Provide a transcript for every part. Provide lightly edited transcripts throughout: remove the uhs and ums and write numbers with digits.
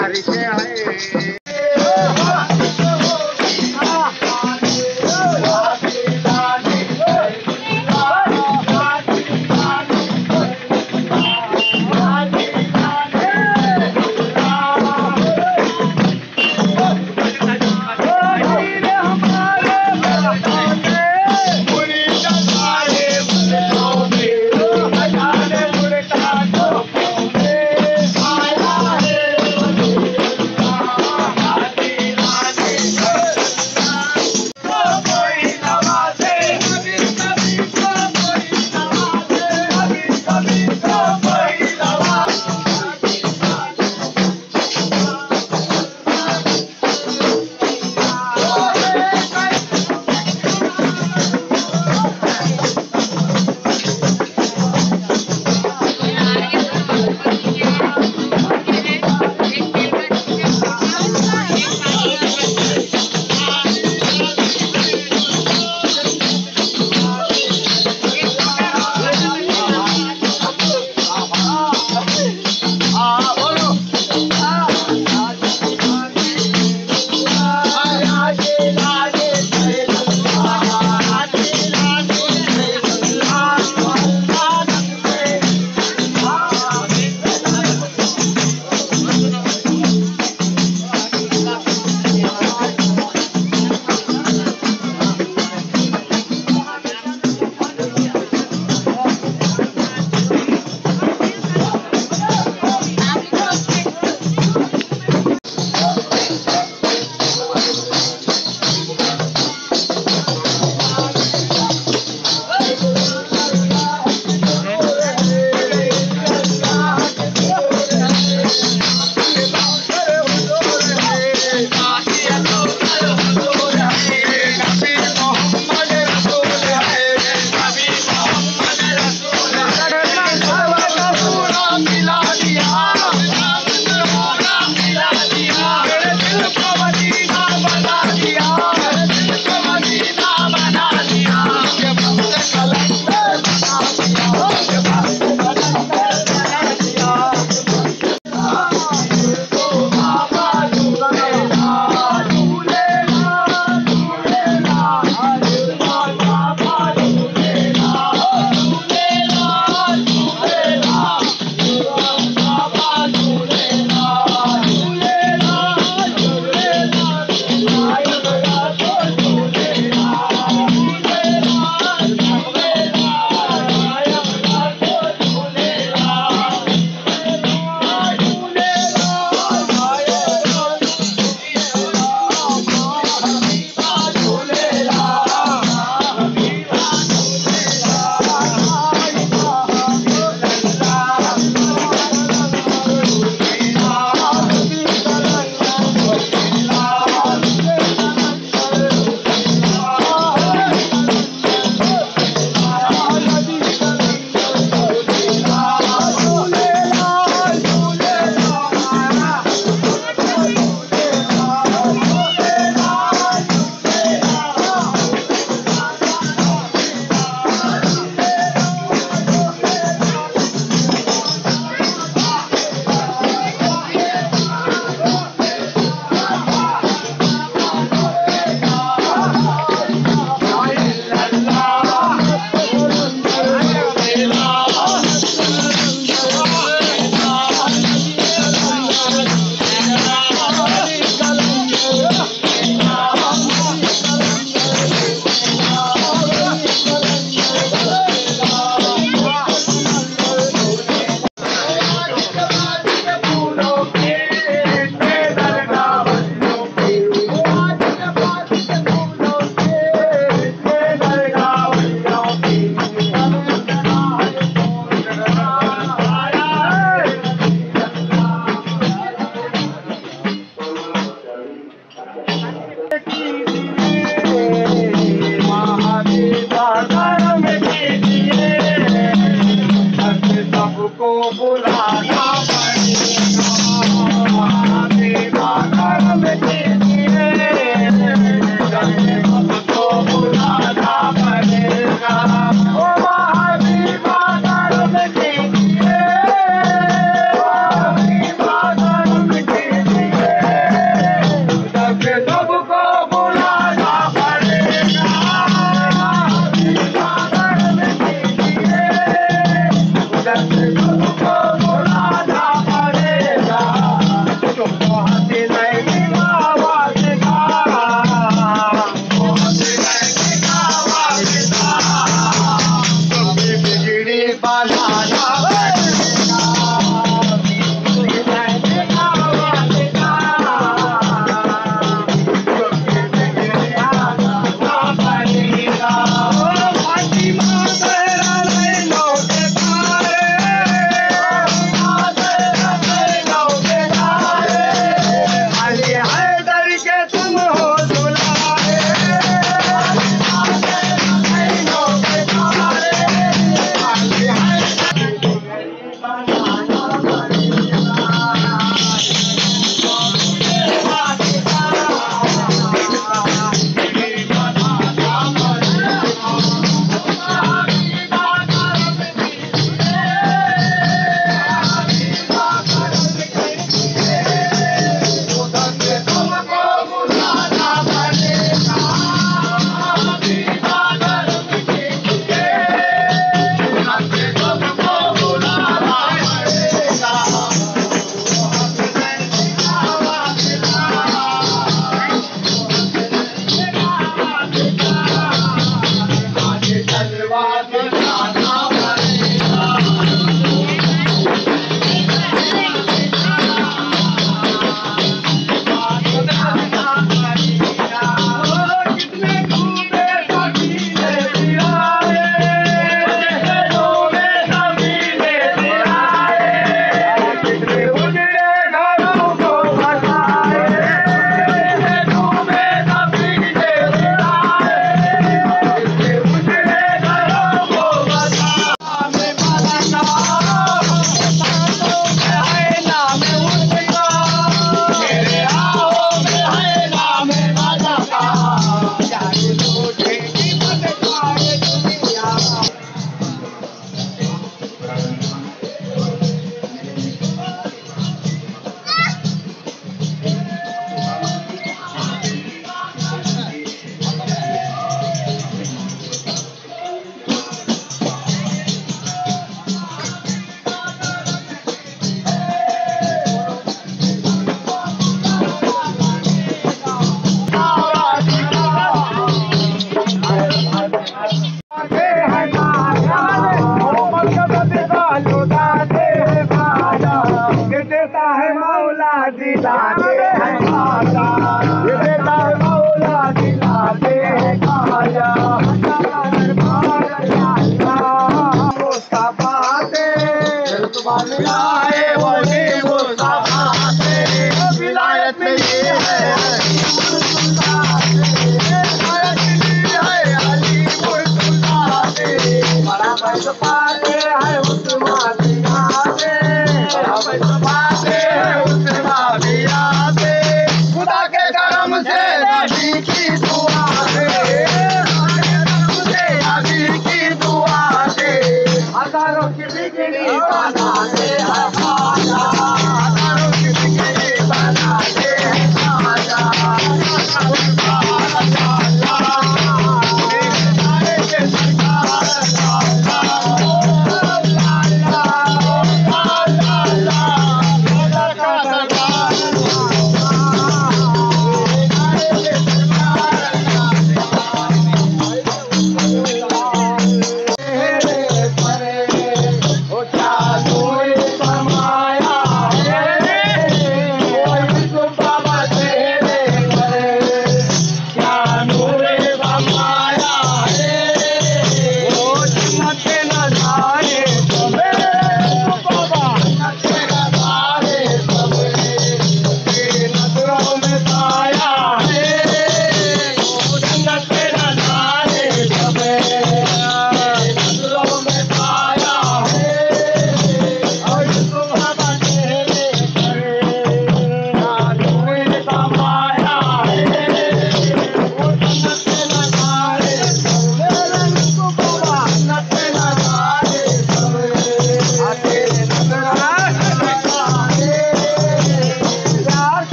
बारिश है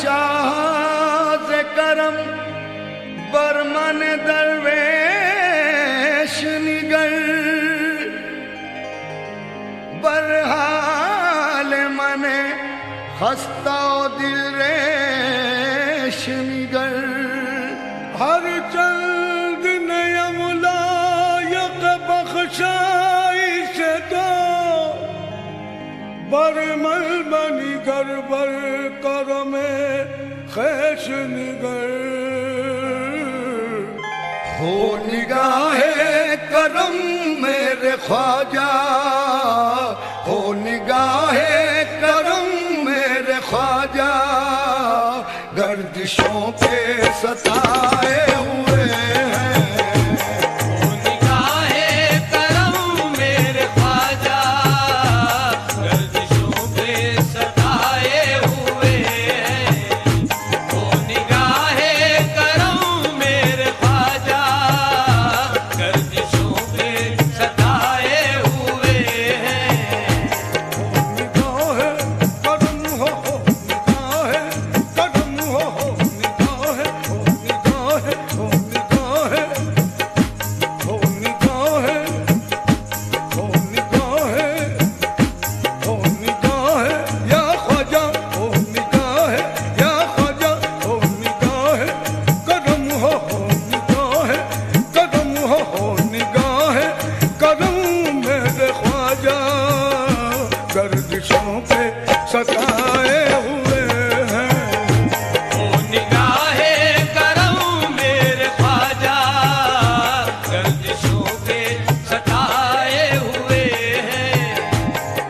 शाह करम बरमन दरवेश निगर बरहाल मने खस्ता दिल रेश निगर हर चंद नयमुलायक बख्शाई से तो बरमल बनी गर बर करम खैश निगर हो निगाहे करम मेरे ख्वाजा हो निगाहे करम मेरे ख्वाजा गर्दिशों के सताए हुए हैं हो निगाहे करम मेरे ख्वाजा गर्दिशों के सताए हुए हैं हो निगाहे करम मेरे ख्वाजा गर्दिशों के सताए हुए हैं निगाहे करम हो निगाहे करम हो निगाहे हो निगाहे हो निगाहे हो निगाहे हो निगाहे हो निगाहे या ख्वाजा हो निगाहे या ख्वाजा हो निगाहे करम हो निगाहे करम हो निगाहे करम मेरे ख्वाजा गर्दिशों पे सताए हुए हैं हो निगाहे करम मेरे ख्वाजा गर्दिशों के सताए हुए हैं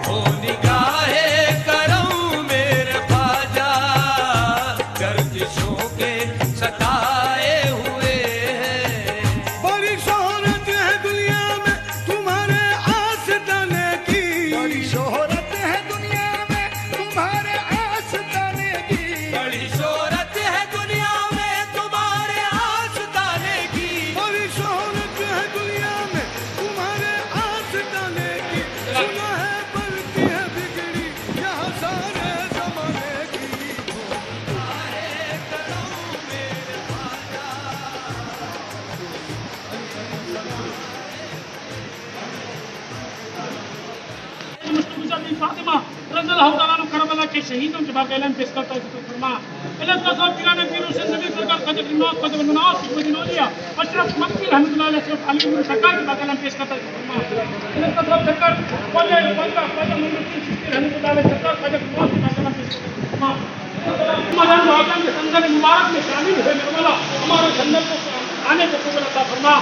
हो निगाहे करम मेरे ख्वाजा गर्दिशों के सताए हुए हैं बड़ी शोहरत है दुनिया में तुम्हारे आस्ताने की बड़ी शोहरत है दुनिया में तुम्हारे आस्ताने की बड़ी शोहरत है दुनिया में तुम्हारे आस्ताने की बड़ी शोहरत है दुनिया में तुम्हारे आस्ताने की सुना है बल्कि है बिगड़ी यहाँ सारे जमाने की फातिमा रज़ियल्लाहु तआला अन्हा करबला के शहीदों के बारे में पेश करता है तो फरमा अल्लाह का सब किराने पीरों से नबी सरकार क़दर इमाम क़दर मनास मदीनोलिया अशरफ मक्की रहमतुल्लाह अलैहि अशरफ अली इब्न सरकार के बारे में पेश करता है तो फरमा अल्लाह का सब सरकार क़दर मोहम्मद चिश्ती रहमतुल्लाह अलैहि सरकार क़दर मौत के बारे में पेश करता है तो फरमा रमजान मुआज़्ज़म के संदर मुबारक में शामिल हुए मेरे मौला हमारे संदर को आने को कबूल अता फरमा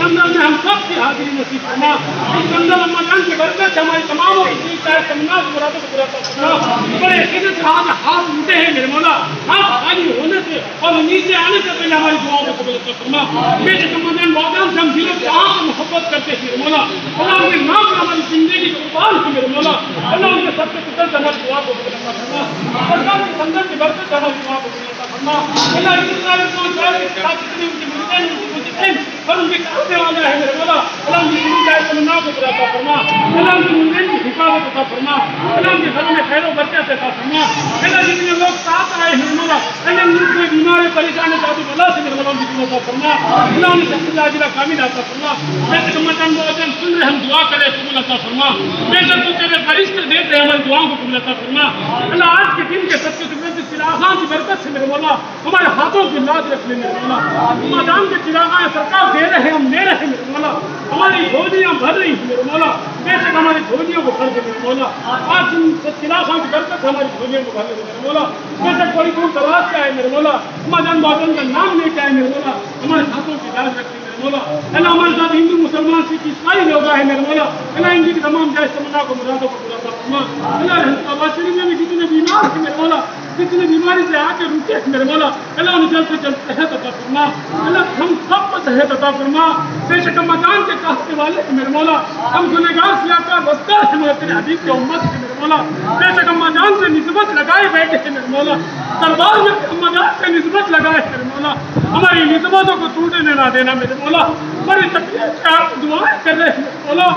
संदर में हम सब की हाजिरी नसीब फरमा इस संदर रमजान की बरकत से हमारी तमाम इतनी चाहे तमन्ना मुरादों को पूरा फरमा बड़े अकीदत से हाथ उठे हैं मेरे मौला हाथ खाली होने से और नीचे आने से पहले हमारी दुआओं को कबूल अता फरमा बेशक रमजान मुआज़्ज़म से हम दिलों से आप मोहब्बत करते हैं मेरे मौला अल्लाह उनके नाम पर हमारी जिंदगी को कुर्बान की मेरे मौला अल्लाह उनके सबसे कुदरत से हमारी दुआ को कबूल अता फरमा सरकार के संदर की बरकत से हमारी दुआ को कबूल अता फरमा अल्लाह इस सारे को चाहे साथ इतनी उनकी मुद्दे और उनके चाहने वाले हैं मेरे मौला अल्लाह उनकी जिंदगी का तमन्ना को पूरा अता फरमा अल्लाह उनकी मुद्दे की हिफाजत अता फरमा अल्लाह उनके घरों में खैर और बरकत अता फरमा अल्लाह जितने लोग साथ आए हैं मौला अल्लाह उनके बीमार परेशान जादू बला से मेरे मौला उनकी जिंदगी अता फरमा अल्लाह उन्हें सच्चा जिला कामिल अता फरमा बेशक रमजान मुआज़्ज़म सुन रहे हम दुआ करें कबूल अता फरमा बेशक तू तेरे फरिश्ते देते हैं हमारी दुआओं को कबूल अता फरमा अल्लाह आज के दिन के सबसे सुबह चिरागां की बरकत से मेरे मौला हमारे हाथों की लाज रख ले मेरे मौला रमजान के चिरागां सरकार दे रहे हैं हम ले रहे हैं मेरे मौला हमारी झोलियां भर रही हैं मेरे मौला बेशक हमारी झोलियों को भर दे मेरे मौला आज इन चिरागां की बरकत हमारी झोलियों को भर दे मेरे मौला बेशक कोई दूर दराज से आए मेरे मौला रमजान मुआज़्ज़म का नाम लेके आए मेरे मौला हमारे हाथों की लाज रख ले मेरे मौला अल्लाह हमारे साथ हिंदू मुसलमान सिख ईसाई लोग आए मेरे मौला अल्लाह इनकी तमाम जायज़ तमन्ना को मुरादों को पूरा कर फरमा अल्लाह शरीफ में भी जितने बीमार थे मेरे मौला जितनी बीमारी से आके रुके मेरे मौला अल्लाह उन्हें जल्द से जल्द सेहत अता फरमा अल्लाह हम सबको सेहत अता फरमा बेशक रमजान के चाहने वाले मेरे मौला हम गुनहगार सियाकार वस्तार हैं मेरे तेरे हबीब के उम्मत है मेरे मौला बेशक रमजान से निस्बत लगाए बैठे हैं मेरे मौला दरबार में रमजान से निस्बत लगाए मेरे मौला हमारी निस्बतों को टूटने ना देना मेरे मौला बड़ी तकलीफ से आप दुआएं कर रहे हैं मेरे मौला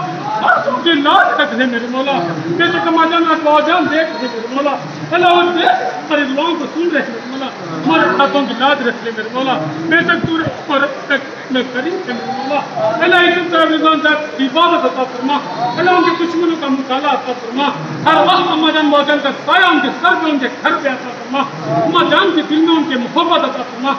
बस उनकी लाज रख दे मेरे मौला। बेशक अम्माजान अब्बाजान देख दे मेरे मौला। अल्लाह उन हमारी दुआओं को सुन रहे मेरे मौला। हमारे हाथों की लाज रख ले मेरे मौला। बेशक तू में करीब है मेरे मौला। अल्लाह इस तरह रिजवान साहब की इबादत अता फरमा। अल्लाह उनके दुश्मनों का मुकाला अता फरमा। हर वक्त अम्माजान अब्बाजान का साया उनके सर पे उनके घर पे अता फरमा। अम्माजान के दिल में उनके मोहब्बत अता फरमा।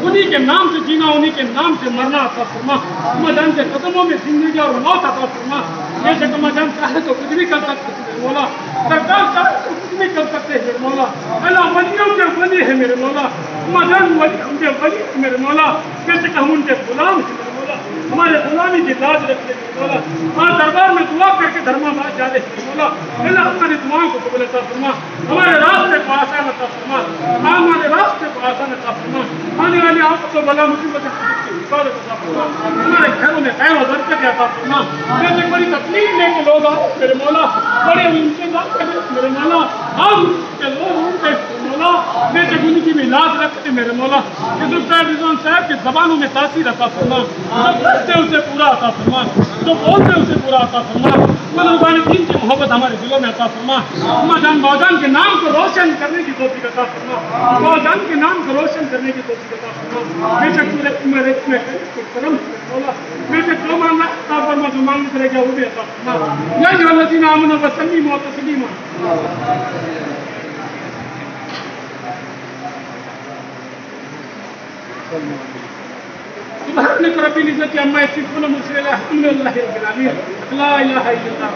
उन्हीं के नाम से जीना उन्हीं के नाम से मरना अता फरमा। अम्माजान के कदमों में जिंदगी और मौत अता फरमा। बेशक अम्माजान चाहे तो कुछ भी कर सकते हैं मेरे मौला। सरकार चाहे तो कुछ भी कर सकते हैं मेरे मौला। अल्लाह वलियों के वली है मेरे मौला। अम्माजान वली उनके वली है मेरे मौला। बेशक हम उनके गुलाम हैं मेरे मौला। हमारे गुलामी की लाज रखते मेरे मौला। हाँ दरबार में दुआ करके धर्माबाद जा रहे मेरे मौला। अल्लाह हमारी दुआओं को कबूल अता फरमा। हमारे रास्ते को आसान अता फरमा। हमारे रास्ते को आसान अता फरमा। आने वाली आफत को बला मुसीबत हमारे घरों में खैर और बरकत अता फरमा। जैसे बड़ी तकलीफ लेके लोग आओ मेरे मौला। बड़े इंतजार कर मेरे मौला। हम के लोग उनके मौला बेशक उनकी भी लाज रखते मेरे मौला। रिजवान साहब की जबानों में तासीर अता फरमा। जो करते उसे पूरा अता फरमा। जो बोलते उसे पूरा अता फरमा। मुसलमान दीन की मोहब्बत हमारे दिलों में अता फरमा। अम्माजान बाजान के नाम को रोशन करने की तौफीक अता फरमा। बाजान के नाम को रोशन करने की तौफीक अता फरमा। बेशक पूरे मेरे में करम मौला। बेशक जो मांगना अता फरमा। जो मांगने करेगा वो भी अता फरमा। या अय्युहल्लज़ीना आमनू वसल्लिमू तस्लीमा। सुब्हानक रब्बिल इज्जति अम्मा यसिफून व सलामुन अलैहि रब्बिल आलमीन। ला इलाहा इल्लल्लाह।